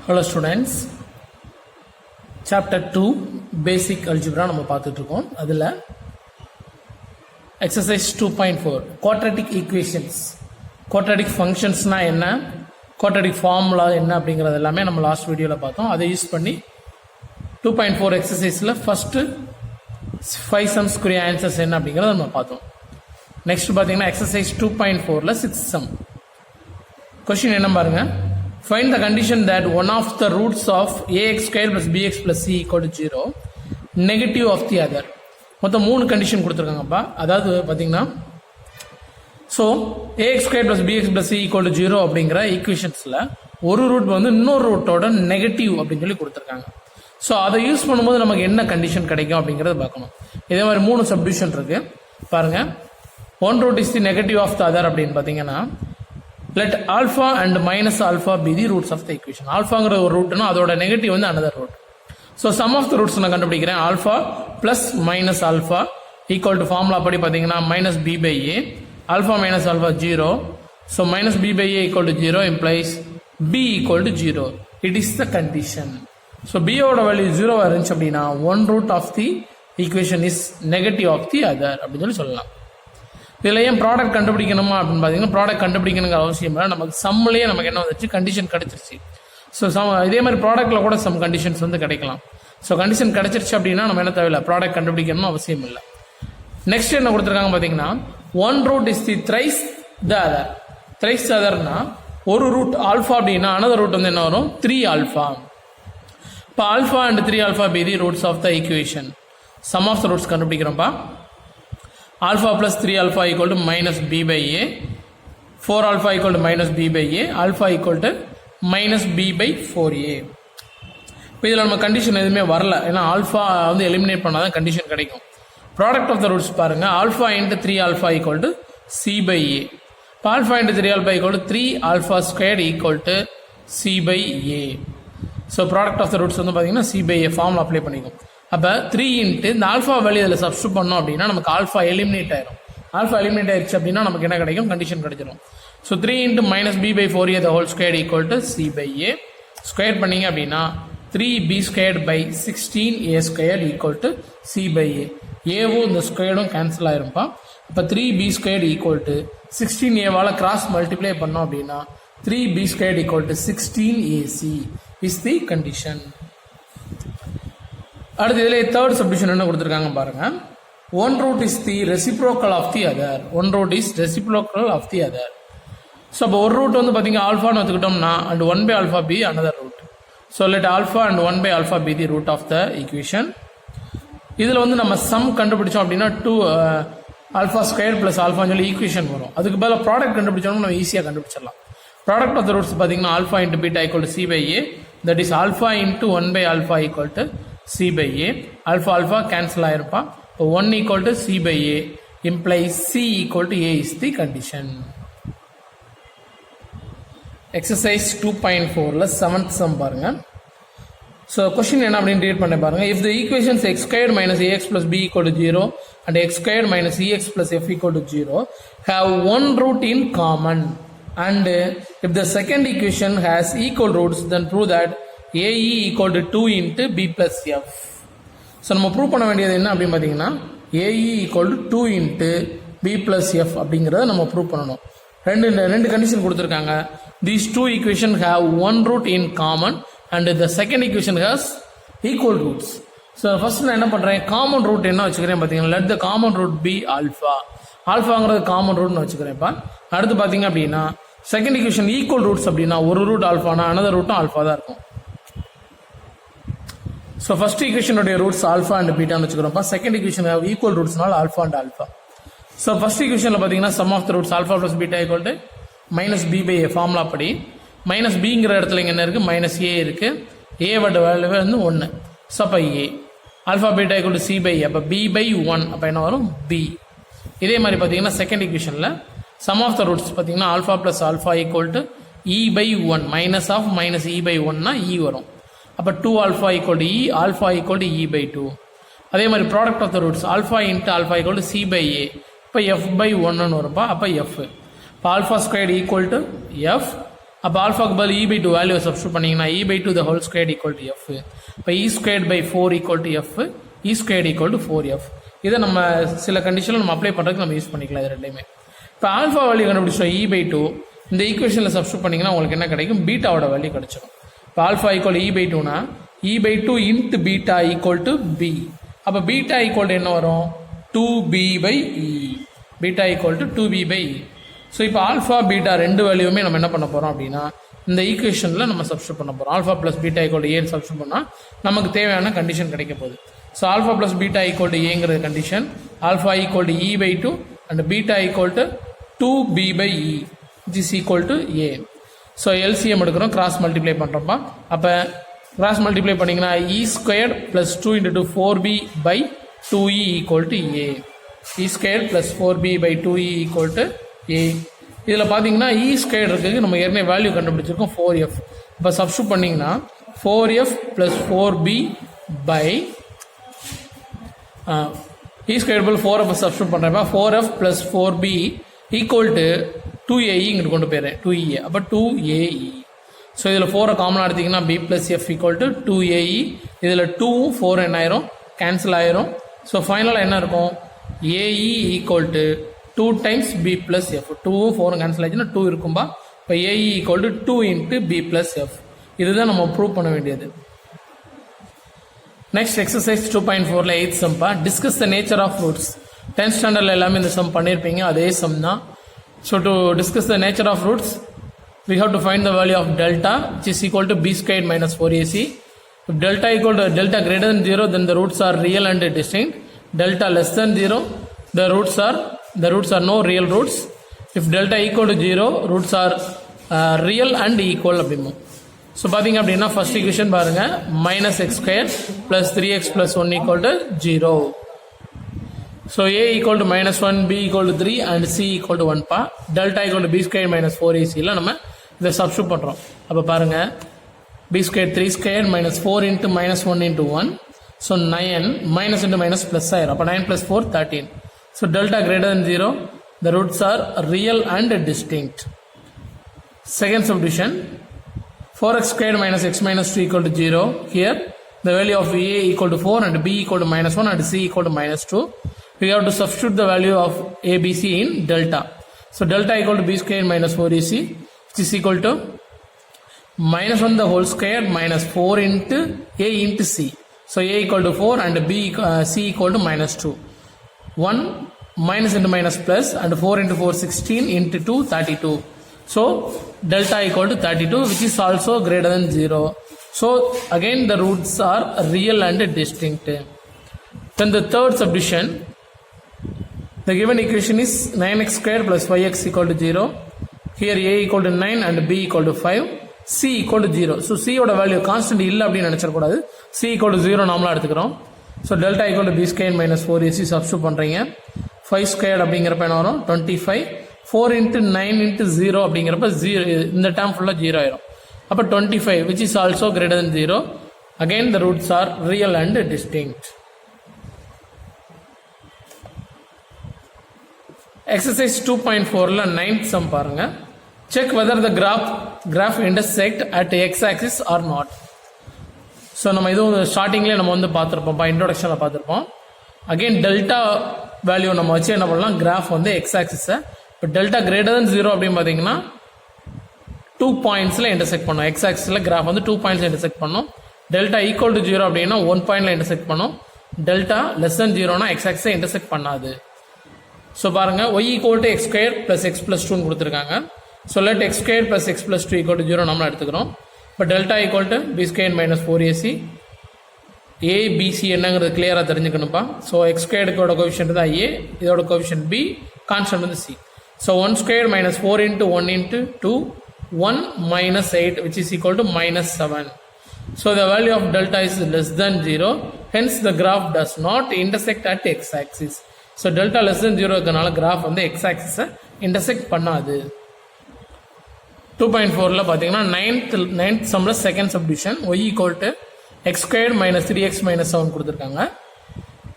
Hello students, chapter 2 basic algebra நம்ம பார்த்துட்டு இருக்கோம். அதுல exercise 2.4 quadratic equations, quadratic functionsனா என்ன, quadratic formula என்ன அப்படிங்கறது எல்லாமே நம்ம லாஸ்ட் வீடியோல பார்த்தோம். அதை யூஸ் பண்ணி 2.4 exerciseல first 5 sums குரிய ஆன்சர்ஸ் என்ன அப்படிங்கறத நம்ம பார்த்தோம். நெக்ஸ்ட் பாத்தீங்கன்னா exercise 2.4ல 6th sum. question என்ன பாருங்க, find the condition that one of the roots of ax square plus bx plus c equal to 0 negative of the other. மொத்தம் 3 கண்டிஷன் கொடுத்துருக்காங்கப்பா. அதாவது பார்த்தீங்கன்னா so ax square plus bx plus c equal to 0 அப்படிங்கிற ஈக்குவேஷன்ஸில் ஒரு root வந்து இன்னொரு ரூட்டோட negative அப்படின்னு சொல்லி கொடுத்துருக்காங்க. ஸோ அதை யூஸ் பண்ணும்போது நமக்கு என்ன கண்டிஷன் கிடைக்கும் அப்படிங்கிறத பார்க்கணும். இதே மாதிரி 3 சப்டிவிஷன் இருக்கு பாருங்க. One root is the negative of the other அப்படின்னு பார்த்தீங்கன்னா let alpha and minus alpha be the roots of the equation. ஆல்ஃபாங்கிற ஒரு ரூட்னா அதோட நெகட்டிவ் வந்து another root. So sum of the roots நான் கண்டுபிடிக்கிறேன். Alpha plus minus alpha equal to formula படி பார்த்தீங்கன்னா minus b by a, alpha minus alpha 0. So minus b by a equal to 0 implies b equal to 0. It is the condition. So பியோட value 0 இருந்துச்சு அப்படின்னா one root of the equation is negative of the other அப்படின்னு சொல்லலாம். இதில் ஏன் product கண்டுபிடிக்கணுமா அப்படின்னு பார்த்தீங்கன்னா product கண்டுபிடிக்கணுங்கிற அவசியம் இல்லை. நமக்கு சம்லேயே நமக்கு என்ன வந்துச்சு, கண்டிஷன் கிடைச்சிருச்சு. ஸோ இதே மாதிரி ப்ராடக்ட்டில் கூட சம் கண்டிஷன்ஸ் வந்து கிடைக்கலாம். ஸோ கண்டிஷன் கிடைச்சிருச்சு அப்படின்னா நம்ம என்ன தேவையில்லை, ப்ராடக்ட் கண்டுபிடிக்கணும்னு அவசியம் இல்லை. நெக்ஸ்ட் என்ன கொடுத்துருக்காங்க பார்த்தீங்கன்னா one root is the thrice the other. Thrice அதர்னா ஒரு ரூட் ஆல்ஃபா அப்படின்னா அனதர் ரூட் வந்து என்ன வரும், 3 ஆல்ஃபா. இப்போ alpha and 3 alpha be the roots of the equation. Sum of the roots கண்டுபிடிக்கிறோம்ப்பா. alpha plus 3 alpha equal to minus b by a, 4 alpha equal to minus b by a, alpha equal to minus b by 4a. இப்போ இதில் நம்ம condition எதுவுமே வரல, ஏன்னா alpha வந்து eliminate பண்ணாதான் condition கிடைக்கும். ப்ராடக்ட் ஆஃப் த ரூட்ஸ் பாருங்க, alpha into 3 alpha equal to c by a. இப்போ alpha into 3 alpha equal to 3 alpha squared equal to c by a. So product of the roots வந்து பார்த்தீங்கன்னா c by a formula apply பண்ணிக்கும். அப்போ 3 into இந்த alpha value இதில் substitute பண்ணோம் அப்படின்னா நமக்கு ஆல்ஃபா எலிமினேட் ஆயிரும். ஆல்ஃபா எலிமினேட் ஆயிடுச்சு அப்படின்னா நமக்கு என்ன கிடைக்கும், கண்டிஷன் கிடைச்சிடும். So 3 into minus b by 4a the whole square equal to c by a. Square பண்ணீங்க அப்படின்னா 3b square by 16a square equal to c by a. ஏவும் இந்த ஸ்கொயரும் கேன்சல் ஆயிரும்ப்பா. இப்போ 3b square equal to 16a cross multiply பண்ணோம் அப்படின்னா 3b square equal to 16ac is the condition. அடுத்து இதில் தேர்ட் சப்டிவிஷன் என்ன கொடுத்துருக்காங்க பாருங்க. One root is the reciprocal of the other. One root is reciprocal of the other. So அப்போ ஒரு root வந்து பார்த்தீங்கன்னா ஆல்ஃபான்னு வச்சுக்கிட்டோம்னா and 1 by alpha be another root. So let alpha and 1 by alpha be the root of the equation. இதில் வந்து நம்ம some கண்டுபிடிச்சோம் அப்படின்னா 2 ஆல்ஃபா ஸ்கொயர் பிளஸ் ஆல்ஃபான்னு சொல்லி ஈக்குவேஷன் வரும். அதுக்கு பதிலாக ப்ராடக்ட் கண்டுபிடிச்சோம்னா நம்ம ஈஸியாக கண்டுபிடிச்சிடலாம். ப்ராடக்ட் ஆஃப் த ரூட்ஸ் பார்த்தீங்கன்னா alpha into beta equal to c by a, that is alpha into 1 by alpha equal to c by a. alpha alpha cancel ஆயிருப்பா. இப்போ 1 equal to c by a implies c equal to a is the condition. exercise 2.4ல 7th sum பாருங்க. so question என்ன அப்படின்னு read பண்ண பாருங்க. if the equations x squared minus ax plus b equal to 0 and x squared minus ex plus f equal to 0 have one root in common and if the second equation has equal roots then prove that AE equal to 2 into B plus F. So நம்ம prove பண்ண வேண்டியது என்ன அப்படின்னு பார்த்தீங்கன்னா AE equal to 2 into B plus F அப்படிங்கிறத நம்ம prove பண்ணணும். ரெண்டு கண்டிஷன் கொடுத்துருக்காங்க. These two equations have one root in common and the second equation has equal roots. So first நான் என்ன பண்ணுறேன், காமன் ரூட் என்ன வச்சுக்கிறேன் பார்த்தீங்கன்னா let the common root be alpha. ஆல்ஃபாங்கிறது காமன் ரூட்னு வச்சுக்கிறேன்ப்பா. அடுத்து பார்த்தீங்க அப்படின்னா செகண்ட் ஈக்குவேஷன் ஈக்குவல் ரூட்ஸ் அப்படின்னா ஒரு ரூட் ஆல்ஃபானா அனதர் ரூட்டும் ஆல்ஃபா தான் இருக்கும். ஸோ ஃபர்ஸ்ட் ஈக்குவேஷனுடைய ரூட்ஸ் ஆல்ஃபா அண்ட் பீட்டான்னு வச்சுக்கிறோம்ப்பா. செகண்ட் ஈக்குவேஷன் ஈக்குவல் ரூட்ஸ்னால alpha and alpha. So first ஈக்குவேஷனில் பார்த்தீங்கன்னா sum of the roots alpha plus beta equal to minus b by a formula படி மைனஸ் பிங்கிற இடத்துல இங்கே என்ன இருக்குது, மைனஸ் ஏ இருக்குது. ஏ வட்ட வேல்யூ வந்து 1. ஸோ அப்போ a alpha beta equal to c by அப்போ பி பை 1 அப்போ என்ன வரும், பி. இதே மாதிரி பார்த்தீங்கன்னா செகண்ட் ஈக்குவேஷனில் சம் ஆஃப் த ரூட்ஸ் பார்த்தீங்கன்னா alpha plus alpha equal to e by 1 minus of minus e by 1னா இ வரும். அப்போ 2 alpha equal to e, alpha equal to e by 2. அதே மாதிரி product of the roots alpha into alpha equal to c by a. இப்போ f by 1ன்னு வரும்பா. அப்போ f. இப்போ alpha squared equal to f, அப்போ ஆல்ஃபாக்கு பதில் e by 2 வேல்யூ சப்ஸ்டியூட் பண்ணிங்கன்னா e by 2 the whole squared equal to f. இப்போ e squared by 4 equal to f, e squared equal to 4f. இதை நம்ம சில கண்டிஷனில் நம்ம அப்ளை பண்ணுறதுக்கு நம்ம யூஸ் பண்ணிக்கலாம் இது ரெண்டுமே. இப்போ ஆல்ஃபா வேல்யூ கண்டுபிடிச்சோம் e by 2, இந்த ஈக்குவேஷனில் சப்ஸ்டியூட் பண்ணிங்கன்னா உங்களுக்கு என்ன கிடைக்கும், பீட்டாவோட வேல்யூ கிடைச்சிடும். இப்போ alpha equal e by 2னா e by 2 into beta equal to b. அப்போ பீட்டா ஈக்குவல் டு என்ன வரும், 2b by e. Beta equal to 2b by e. So இப்போ ஆல்ஃபா பீட்டா ரெண்டு வேல்யூமே நம்ம என்ன பண்ண போகிறோம் அப்படின்னா இந்த ஈக்குவேஷனில் நம்ம சப்ஸ்டியூட் பண்ண போகிறோம். ஆல்ஃபா ப்ளஸ் பீட்டா ஈக்குவல் ஏன்னு சப்ஸ்டியூட் பண்ணால் நமக்கு தேவையான கண்டிஷன் கிடைக்க போகுது. So alpha plus beta equal to ஏங்கிறது condition, alpha equal to e by 2 and beta equal to 2b by e which is equal to a. So LCM எடுக்கிறோம், cross multiply பண்ணுறோம்ப்பா. அப்போ கிராஸ் மல்டிப்ளை பண்ணிங்கன்னா e square plus 2 into 4b by 2e equal to a. e square plus 4b by 2e equal to a. இதில் பார்த்தீங்கன்னா e square இருக்குது, நம்ம ஏற்கனவே value கண்டுபிடிச்சிருக்கோம் 4f. இப்போ சப்ஸ்டியூட் பண்ணிங்கன்னா 4f plus 4b by e square plus 4f substitute பண்ணுறப்ப 4f plus 4b equal to 2ae இங்கிட்டு கொண்டு போயிடுறேன் 2e. அப்போ 2ae. ஸோ இதில் 4 காமனாக எடுத்திங்கன்னா b plus f equal to 2ae. இதில் 2 4 என்ன ஆயிரும், கேன்சல் ஆயிரும். ஸோ ஃபைனலாக என்ன இருக்கும், ae equal to 2 times b plus f. 2 4 cancel ஆச்சுன்னா 2 இருக்கும்பா. இப்போ ae equal to 2 into b plus f. இதுதான் நம்ம ப்ரூவ் பண்ண வேண்டியது. நெக்ஸ்ட் எக்ஸசைஸ் 2.4ல 8th சம்பா, discuss the nature of roots. 10th ஸ்டாண்டர்டில் எல்லாமே இந்த சம் பண்ணியிருப்பீங்க, அதே சம் தான். So to discuss the nature of roots we have to find the value of delta which is equal to b squared minus 4ac. If delta equal to delta greater than 0, then the roots are real and distinct. Delta less than 0, the roots are no real roots. If delta equal to 0, roots are real and equal அப்படிமோ. So பார்த்தீங்க அப்படின்னா first equation பாருங்க, minus x square plus 3x plus 1 equal to 0. So a equal to -1, b equal to 3 and c equal to 1 பா. Delta equal to b square minus 4ac நம்ம இதை substitute பண்ணுறோம். அப்போ பாருங்க, b square 3 square minus 4 into -1 into 1. So 9 minus into minus plus ஆயிரும். அப்போ 9 + 4 13. So delta greater than 0, the roots are real and distinct. Second subdivision, 4x squared minus x minus 2 equal to 0. Here the value of a equal to 4 and b equal to -1 and c equal to -2. We have to substitute the value of a, b, c in delta. So delta equal to b squared minus 4ac which is equal to -1 the whole square minus 4 into a into c. So a equal to 4 and b c equal to -2. 1 minus into minus plus and 4 into 4 16 into 2 32. So delta equal to 32 which is also greater than 0. So again the roots are real and distinct. Then the third subdivision, the given equation is 9x square plus 5x equal to 0. Here a equal to 9 and b equal to 5, c equal to 0. So c oda value constant இல்லை அப்படின்னு நினைச்சிடக்கூடாது, c equal to 0 நாமளா எடுத்துக்கிறோம். So delta equal to b square minus 4ac substitute பண்ணுறீங்க. 5 square அப்படிங்கிறப்ப என்ன வரும், 25. 4 into 9 into 0 அப்படிங்கிறப்ப 0, இந்த டேர்ம் ஃபுல்லாக 0 ஆயிரும். அப்போ 25 which is also greater than 0. Again the roots are real and distinct. Exercise 2.4ல 9th sum பாருங்க. Check whether the graph intersect at x-axis or not. So நம்ம இதுவும் ஸ்டார்டிங்லேயே நம்ம வந்து பார்த்துருப்போம், இன்ட்ரோடக்ஷனில் பார்த்துருப்போம். அகெயின் டெல்டா வேல்யூ நம்ம வச்சு என்ன பண்ணலாம், கிராஃப் வந்து எக்ஸ் ஆக்சிஸை இப்போ டெல்டா கிரேட்டர் தன் 0 அப்படின்னு பார்த்தீங்கன்னா 2 பாயிண்ட்ஸில் இன்டர்செக்ட் பண்ணும். எக்ஸ் ஆக்சிஸில் கிராஃப் வந்து 2 பாயிண்ட்ஸில் இன்டர்செக்ட் பண்ணும். டெல்டா ஈக்குவல் டு 0 அப்படின்னா 1 பாயிண்டில் இன்டர்செக்ட் பண்ணும். டெல்டா லெஸ் தன் 0னா எக்ஸ் ஆக்சிஸை இன்டர்செக்ட் பண்ணாது. ஸோ பாருங்கள், y equal to x square plus x plus 2 கொடுத்துருக்காங்க. So let x square plus x plus 2 equal to 0 நம்மளை எடுத்துக்கிறோம். இப்போ delta equal to b square minus 4ac. ABC என்னங்கிறது கிளியராக தெரிஞ்சுக்கணும்ப்பா. ஸோ எக்ஸ் ஸ்கொயர்டுக்கோட கோஎஃபிஷியன்ட் தான் ஏ, இதோட கோஎஃபிஷியன்ட் பி, கான்ஸ்டன்ட் வந்து C. So 1 square minus 4 into 1 into 2, 1 minus 8 which is equal to -7. So the value of delta is less than 0. Hence the graph does not intersect at x-axis. So delta less than 0 இருக்கனால graph வந்து x-axis intersect பண்ணாது. 2.4ல பார்த்தீங்கன்னா 9th sumல second subdivision y equal to x squared minus 3x minus 7 கொடுத்துருக்காங்க.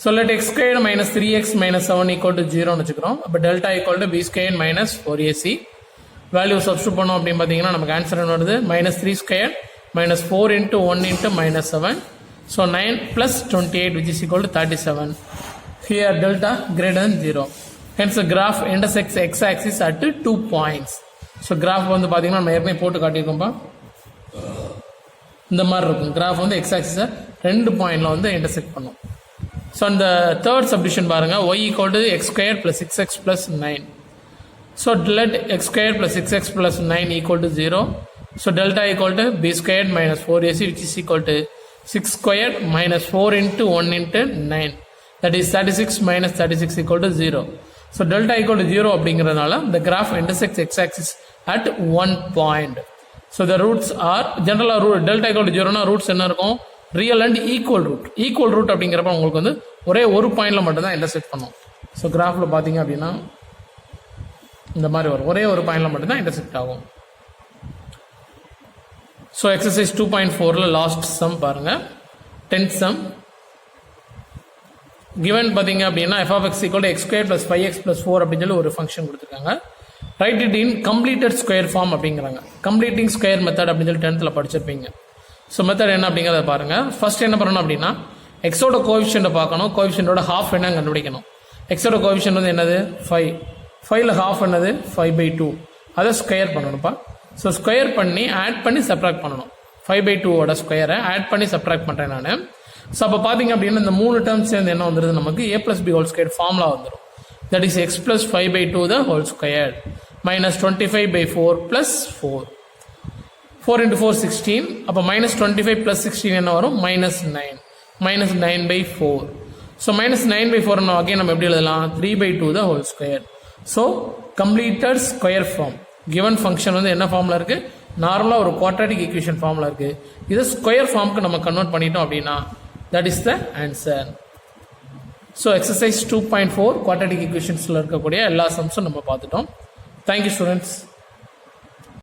So let x squared minus 3x minus 7 equal to 0 வச்சுக்கிறோம். அப்போ delta equal to b squared minus 4ac. Value substitute பண்ணோம் அப்படின்னு பார்த்தீங்கன்னா நமக்கு answer என்ன வருது -3 square -4 into 1 into -7. So 9 plus 28 which is equal to 37. Here delta greater than 0. Hence the graph intersects x-axis at 2 points. So graph வந்து பார்த்தீங்கன்னா நம்ம ஏற்கனவே போட்டு காட்டியிருக்கோம்ப்பா. இந்த மாதிரி இருக்கும். கிராஃப் வந்து x-axis 2 பாயிண்ட்ல வந்து intersect பண்ணும். ஸோ அந்த தேர்ட் சப்டிஷன் பாருங்க y equal to x squared plus 6x plus 9. So let x squared plus 6x plus 9 equal to 0. So delta equal to b squared minus 4ac which is equal to 6 squared minus 4 into 1 into 9. That is 36 minus 36 equal to 0. So delta equal to 0 அப்படிங்கிறதுனால the graph intersects x-axis at 1 point. So the roots are general root delta equal to 0 னா roots என்ன இருக்கும் real and equal root. Equal root அப்படிங்கிறப்ப உங்களுக்கு வந்து ஒரே ஒரு பாயிண்ட்ல மட்டும் தான் இன்டர்செக்ட் பண்ணும். ஸோ கிராஃப்ல பார்த்தீங்க அப்படின்னா இந்த மாதிரி வரும். ஒரே ஒரு பாயிண்ட்ல மட்டும் தான் இன்டர்செக்ட் ஆகும். ஸோ எக்ஸசைஸ் 2.4ல லாஸ்ட் சம் பாருங்க. 10th சம் கிவன் பார்த்தீங்க அப்படின்னா f of x equal to x squared plus 5x plus 4 அப்படின்னு சொல்லி ஒரு ஃபங்க்ஷன் கொடுத்துருக்காங்க. Write it in completed square form அப்படிங்கிறாங்க. கம்ப்ளீட்டிங் ஸ்கொயர் மெத்தட் அப்படின்னு சொல்லி 10th படிச்சிருப்பீங்க. ஸோ மெத்தட் என்ன அப்படிங்கிறத பாருங்க. ஃபர்ஸ்ட் என்ன பண்ணணும் அப்படின்னா எக்ஸோட கோஎஃபிஷியன்ட்டை பார்க்கணும். கோஎஃபிஷியன்ட்டோட ஹாஃப் என்னன்னு கண்டுபிடிக்கணும். எக்ஸோட கோஎஃபிஷியன்ட் வந்து என்னது 5. 5ல ஹாஃப் என்னது 5/2. அதை ஸ்கொயர் பண்ணணும்ப்பா. ஸோ ஸ்கொயர் பண்ணி ஆட் பண்ணி சப்ராக்ட் பண்ணணும். 5/2ஓட ஸ்கொயரை ஆட் பண்ணி சப்ராக்ட் பண்ணுறேன் நான். ஸோ அப்போ பார்த்தீங்க அப்படின்னா இந்த 3 டேர்ம்ஸ் சேர்ந்து என்ன வந்துருது நமக்கு a plus b whole square formula வந்துடும். That is x plus 5/2 the whole square minus 25/4 plus 4. 4 into 4 16. அப்போ -25 plus 16 என்ன வரும் -9. -9/4. ஸோ -9/4 again நம்ம எப்படி எழுதலாம் 3/2 the whole square. So completed square form. Given function வந்து என்ன ஃபார்ம்ல இருக்கு நார்மலாக ஒரு குவாட்ராட்டிக் ஈக்குவேஷன் ஃபார்ம்ல இருக்கு. இதை ஸ்கொயர் ஃபார்முக்கு நம்ம கன்வெர்ட் பண்ணிட்டோம் அப்படின்னா that is the answer. So exercise 2.4 quadratic ஈக்குவேஷன்ஸ்ல இருக்கக்கூடிய எல்லா சம்ஸும் நம்ம பார்த்துட்டோம். Thank you students.